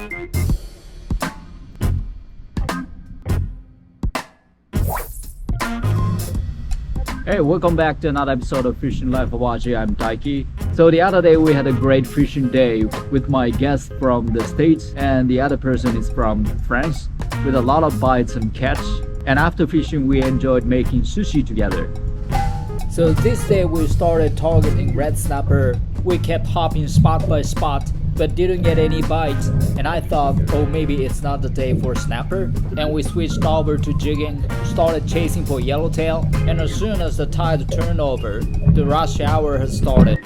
Hey, welcome back to another episode of Fishing Life Hawaii. I'm Taiki. So the other day we had a great fishing day with my guest from the States, and the other person is from France, with a lot of bites and catch. And after fishing we enjoyed making sushi together. So this day we started targeting red snapper. We kept hopping spot by spot but didn't get any bites, and I thought, oh, maybe it's not the day for snapper, and we switched over to jigging, started chasing for yellowtail, and as soon as the tide turned over, the rush hour has started.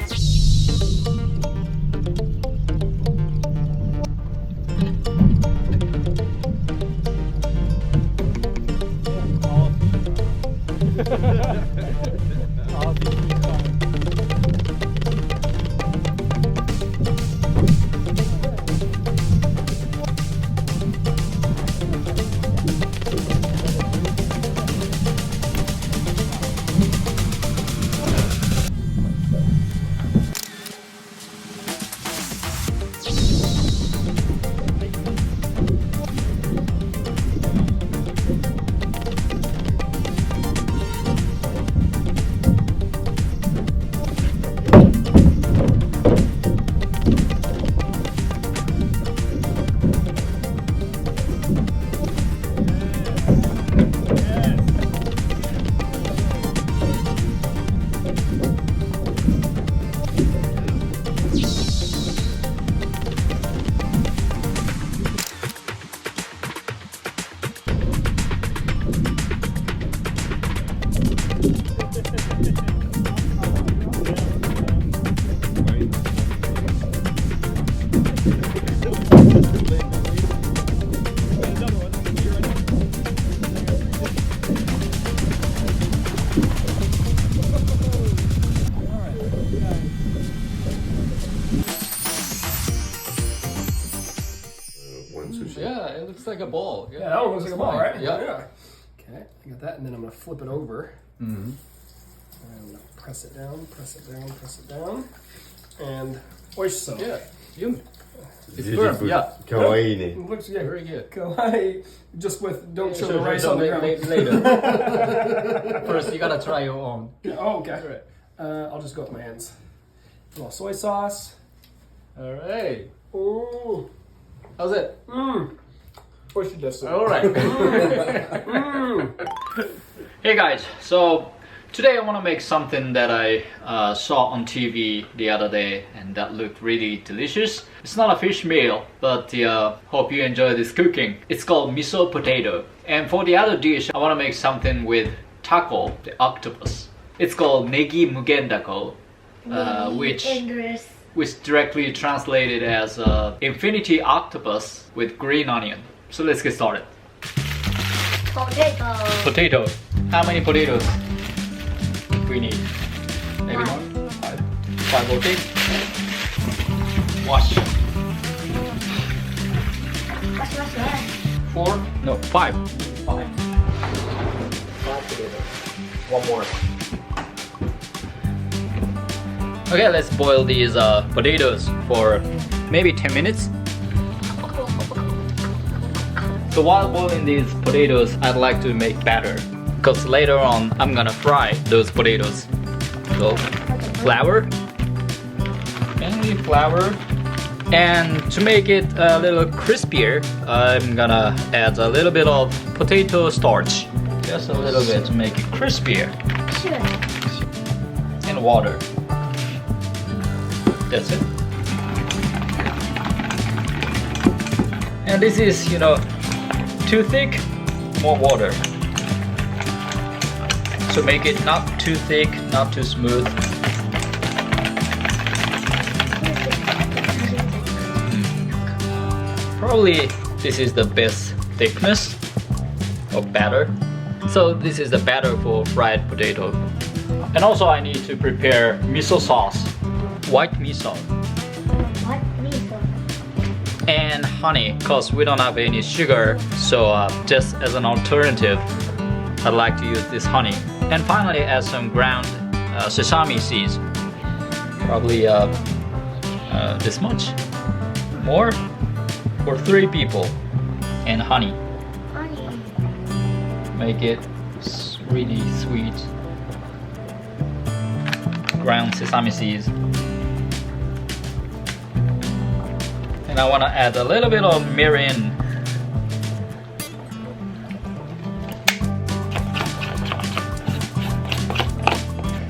Yeah, it looks like a ball. Yeah, that one looks like a ball, right? Yeah. Okay, I got that, and then I'm gonna flip it over. Mm-hmm. And I'm gonna press it down, press it down, press it down, and oyster. Yeah, yum. It's firm. Yeah. Kawaii. It looks Very good. kawaii. Just with don't show the Sure, rice sure, on the later. ground. First, you gotta try your own. Yeah, oh, okay. I'll just go with my hands. A little soy sauce. All right. Ooh. How's it? Mmm. Oyster dessert. All right. Hey guys, so today I want to make something that I saw on TV the other day, and that looked really delicious. It's not a fish meal, but hope you enjoy this cooking. It's called miso potato. And for the other dish, I want to make something with taco, the octopus. It's called negi mugendako, which directly translated as infinity octopus with green onion. So let's get started. Potato. How many potatoes we need? Maybe one? Five. Five, okay. Wash. Four? No, five. Five. Five potatoes. One more. Okay, let's boil these potatoes for maybe 10 minutes. So while boiling these potatoes, I'd like to make batter, because later on I'm gonna fry those potatoes. So flour, mainly flour, and to make it a little crispier, I'm gonna add a little bit of potato starch, just a little bit to make it crispier. Sure. And water. That's it. And this is, too thick, more water. So make it not too thick, not too smooth. Probably this is the best thickness of batter. So this is the batter for fried potato. And also I need to prepare miso sauce, white miso. What miso? And honey, because we don't have any sugar, so just as an alternative, I'd like to use this honey. And finally add some ground sesame seeds, probably this much. More? for 3 people. And honey. Honey. Make it really sweet. Ground sesame seeds. And I want to add a little bit of mirin.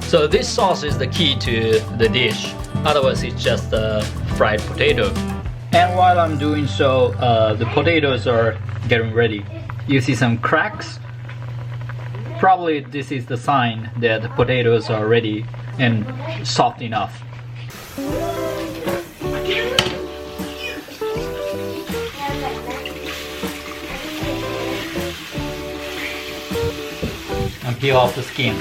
So this sauce is the key to the dish. Otherwise it's just a fried potato. And while I'm doing so, the potatoes are getting ready. You see some cracks? Probably this is the sign that the potatoes are ready and soft enough. And peel off the skin.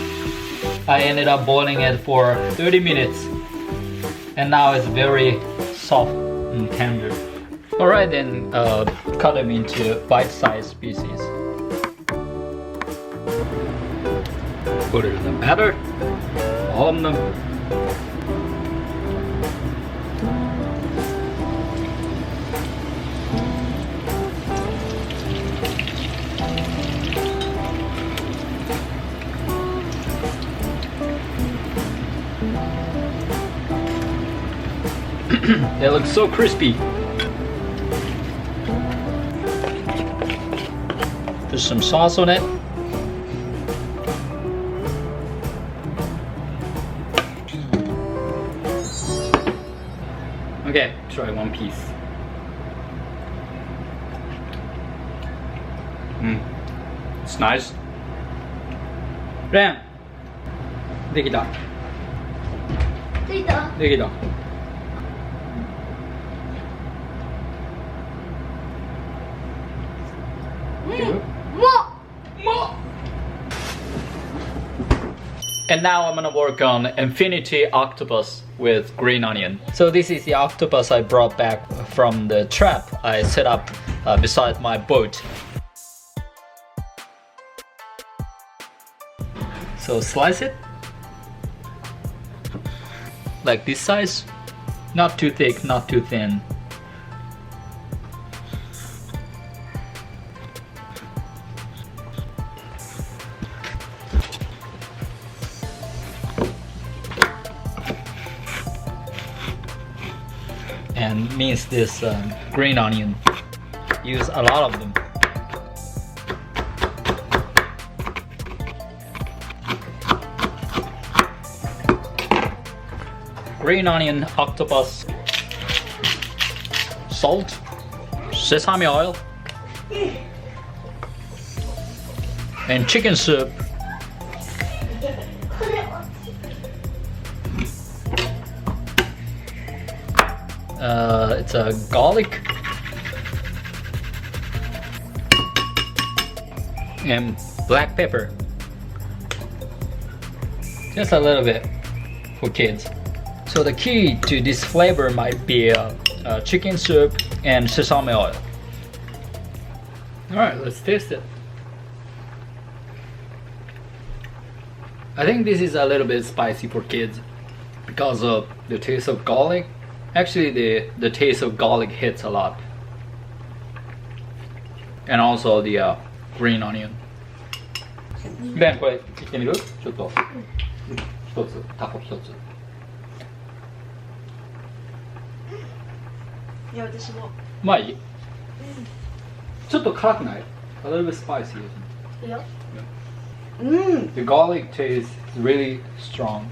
I ended up boiling it for 30 minutes. And now it's very soft and tender. Alright then, cut them into bite-sized pieces. Put it in the batter, all of them. They look so crispy. Put some sauce on it. Okay, try one piece. It's nice. Ren, できた。ついた。できた。And now I'm gonna work on infinity octopus with green onion. So this is the octopus I brought back from the trap I set up beside my boat. So slice it like this size, not too thick, not too thin. And mince this green onion. Use a lot of them. Green onion, octopus, salt, sesame oil, and chicken soup. It's a garlic and black pepper. Just a little bit for kids. So the key to this flavor might be chicken soup and sesame oil. Alright, let's taste it. I think this is a little bit spicy for kids because of the taste of garlic. Actually, the taste of garlic hits a lot. And also the green onion. ベン、これいってみる？ちょっと一つ、タコ一つ。いや、私も。まあいい。ちょっと辛くない？ A little bit spicy, isn't it? いいよ。The garlic taste is really strong.